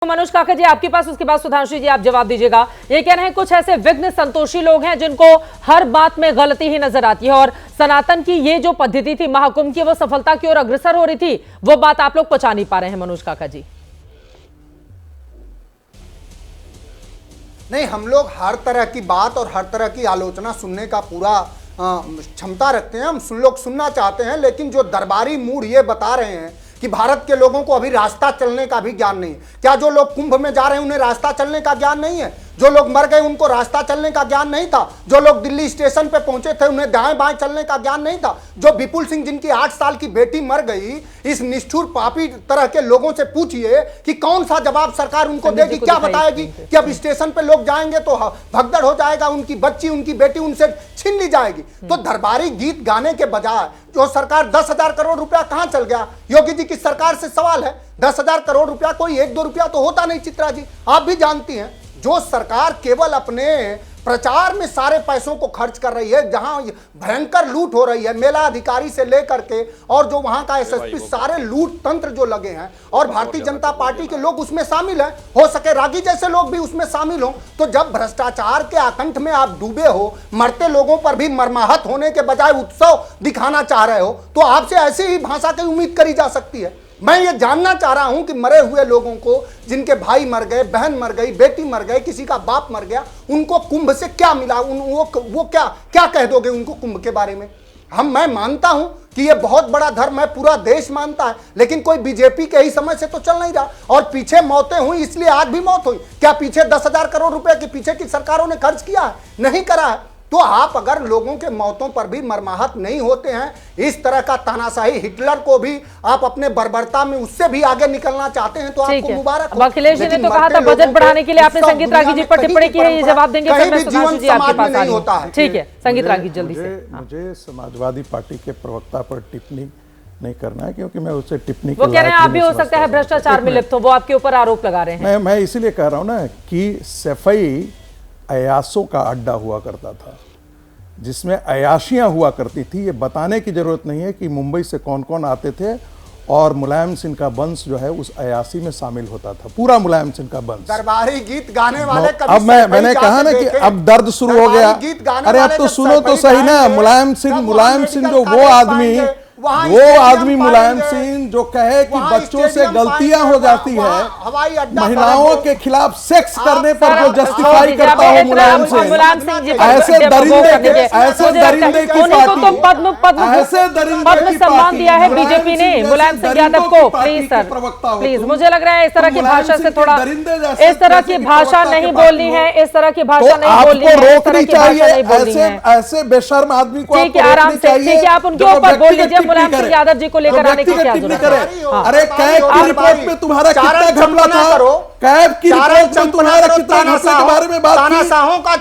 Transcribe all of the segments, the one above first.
मनोज काका जी आपके पास, उसके बाद सुधांशु जी आप जवाब दीजिएगा। ये कह रहे हैं कुछ ऐसे विघ्न संतोषी लोग हैं जिनको हर बात में गलती ही नजर आती है और सनातन की ये जो पद्धति थी महाकुंभ की, वो सफलता की ओर अग्रसर हो रही थी, वो बात आप लोग पचा नहीं पा रहे हैं। मनोज काका जी नहीं, हम लोग हर तरह की बात और हर तरह की आलोचना सुनने का पूरा क्षमता रखते हैं। हम लोग सुनना चाहते हैं, लेकिन जो दरबारी मूड ये बता रहे हैं कि भारत के लोगों को अभी रास्ता चलने का भी ज्ञान नहीं है। क्या जो लोग कुंभ में जा रहे हैं उन्हें रास्ता चलने का ज्ञान नहीं है? जो लोग मर गए उनको रास्ता चलने का ज्ञान नहीं था? जो लोग दिल्ली स्टेशन पे पहुंचे थे उन्हें दाएं बाएं चलने का ज्ञान नहीं था? जो विपुल सिंह जिनकी 8 साल की बेटी मर गई, इस निष्ठुर पापी तरह के लोगों से पूछिए कि कौन सा जवाब सरकार उनको देगी? क्या बताएगी कि अब स्टेशन पे लोग जाएंगे तो भगदड़ हो जाएगा, उनकी बच्ची उनकी बेटी उनसे छीन ली जाएगी? तो दरबारी गीत गाने के बजाय जो सरकार 10,000 करोड़ रुपया कहां चल गया? योगी जी की सरकार से सवाल है। 10,000 करोड़ रुपया कोई 1-2 रुपया तो होता नहीं। चित्रा जी आप भी जानती हैं, जो सरकार केवल अपने प्रचार में सारे पैसों को खर्च कर रही है, जहां भयंकर लूट हो रही है, मेला अधिकारी से लेकर के और जो वहां का एसएसपी, सारे लूट तंत्र जो लगे हैं और भारतीय जनता पार्टी के लोग उसमें शामिल हैं, हो सके रागी जैसे लोग भी उसमें शामिल हो। तो जब भ्रष्टाचार के आकंठ में आप डूबे हो, मरते लोगों पर भी मरमाहत होने के बजाय उत्सव दिखाना चाह रहे हो, तो आपसे ऐसी ही भाषा की उम्मीद करी जा सकती है। मैं ये जानना चाह रहा हूं कि मरे हुए लोगों को, जिनके भाई मर गए, बहन मर गई, बेटी मर गए, किसी का बाप मर गया, उनको कुंभ से क्या मिला? वो क्या कह दोगे उनको कुंभ के बारे में? मैं मानता हूं कि ये बहुत बड़ा धर्म है, पूरा देश मानता है, लेकिन कोई बीजेपी के ही समय से तो चल नहीं रहा। और पीछे मौतें हुई इसलिए आज भी मौत हुई। क्या पीछे 10,000 करोड़ रुपए के पीछे की सरकारों ने खर्च किया है? नहीं करा है। तो आप अगर लोगों के मौतों पर भी मरमाहत नहीं होते हैं, इस तरह का तानाशाही हिटलर को भी आप अपने बर्बरता में उससे भी आगे निकलना चाहते हैं, तो आपको मुबारक हो। अखिलेश जी ने तो कहा था बजट बढ़ाने के लिए आपने संगीत रागी जी पर टिप्पणी की है, ये जवाब देंगे फिर मैं सुधांशु जी आपके पास आ रही हूं। ठीक है संगीत रागी जल्दी से। मुझे समाजवादी पार्टी के प्रवक्ता पर टिप्पणी नहीं करना है, क्योंकि मैं उससे टिप्पणी वो कह रहे हैं आप भी हो सकता है भ्रष्टाचार में लिप्त हो, वो आपके ऊपर आरोप लगा रहे हैं। मैं इसीलिए कह रहा हूं ना कि सफाई अयासों का अड्डा हुआ करता था, जिसमें अयाशियां हुआ करती थी। ये बताने की जरूरत नहीं है कि मुंबई से कौन कौन आते थे और मुलायम सिंह का वंश जो है उस अयासी में शामिल होता था, पूरा मुलायम सिंह का वंश। दरबारी गीत गाने वाले अब मैंने कहा ना कि अब दर्द शुरू हो गया। अरे अब तो सुनो तो सही ना, मुलायम सिंह जो वो आदमी मुलायम सिंह जो कहे कि बच्चों से गलतियां हो जाती है, महिलाओं के खिलाफ सेक्स करने पर जो जस्टिफाई करता हो मुलायम सिंह, ऐसे दरिंदे की पद्म सम्मान दिया है बीजेपी ने मुलायम सिंह यादव को। प्लीज सर प्लीज, मुझे लग रहा है इस तरह की भाषा से थोड़ा, इस तरह की भाषा नहीं बोलनी है, इस तरह की भाषा नहीं बोलनी है, रोकनी चाहिए ऐसे बेशर्म आदमी को। ठीक है आराम से, ठीक है आप उनके ऊपर बोल लीजिए। मुलायम सिंह यादव जी को लेकर आने की क्या जरूरत है? अरे कैब की रिपोर्ट में तुम्हारा कितना घपला था? कैब की रिपोर्ट में तुम्हारा कितना घपले के बारे में बात की? तानाशाहों का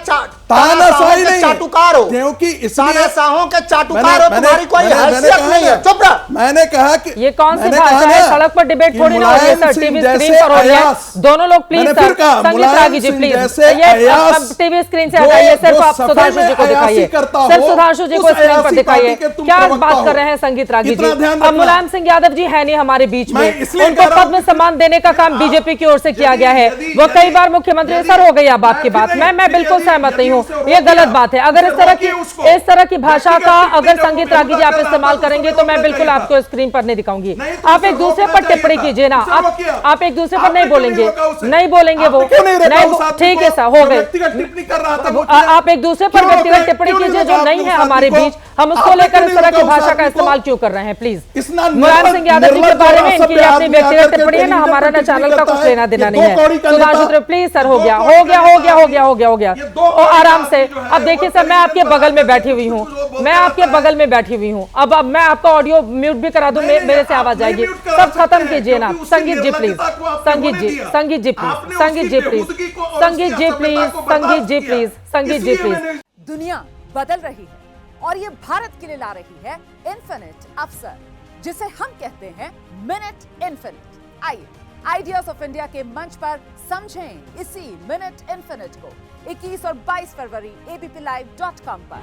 तानाशाही नहीं, चाटुकार हो, क्योंकि तानाशाहों के चाटुकार हो, तुम्हारी कोई हैसियत नहीं है। चुप रह। मैंने कहा कि ये कौन सी भाषा है? सड़क पर डिबेट थोड़ी ना हो रही है सर, टीवी स्क्रीन पर हो रही है। दोनों लोग प्लीज सर, संगीत रागी जी प्लीज, ये टीवी स्क्रीन से हटाइए, सिर्फ आप सुधांशु जी को दिखाइए, सिर्फ सुधांशु जी को स्क्रीन पर दिखाइए। क्या बात कर रहे हैं संगीत रागी जी? अब मुलायम सिंह यादव जी है नहीं हमारे बीच में, उनको पद्म सम्मान देने का काम बीजेपी की ओर से किया गया है। वो कई बार मुख्यमंत्री सर हो गई अब आपकी बात, मैं बिल्कुल सहमत नहीं हूँ, ये गलत बात है। अगर इस तरह की भाषा का अगर संगीत रागी जी आप इस्तेमाल करेंगे तो मैं बिल्कुल आपको स्क्रीन पर नहीं दिखाऊंगी। आप एक दूसरे पर टिप्पणी कीजिए ना, आप एक दूसरे पर नहीं बोलेंगे वो नहीं। ठीक है सर, हो गए। आप एक दूसरे पर व्यक्तिगत टिप्पणी कीजिए जो नहीं है हमारे बीच, हम उसको लेकर इस तरह की भाषा का इस्तेमाल क्यों कर रहे हैं? प्लीज मुलायम सिंह यादव जी के बारे में इनकी अपनी व्यक्तिगत टिप्पणी है ना, हमारा ना चैनल का कुछ लेना देना नहीं है। सुधांशु प्लीज सर, हो गया आराम से। अब देखिए सर, मैं आपके बगल में बैठी हुई हूँ, अब मैं आपका ऑडियो म्यूट भी करा दूं, मेरे से आवाज आएगी। सब खत्म कीजिए ना। संगीत जी प्लीज, संगीत जी प्लीज। दुनिया बदल रही है और ये भारत के लिए ला रही है इन्फिनिट अवसर, जिसे हम कहते हैं मिनट इन्फिनिट। आइए आइडियाज ऑफ इंडिया के मंच पर समझें इसी मिनट इन्फिनिट को 21 और 22 फरवरी abplive.com पर।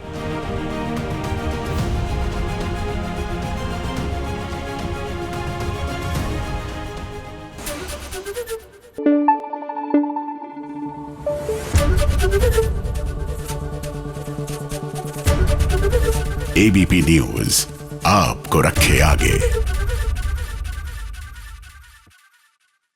एबीपी न्यूज आपको रखे आगे।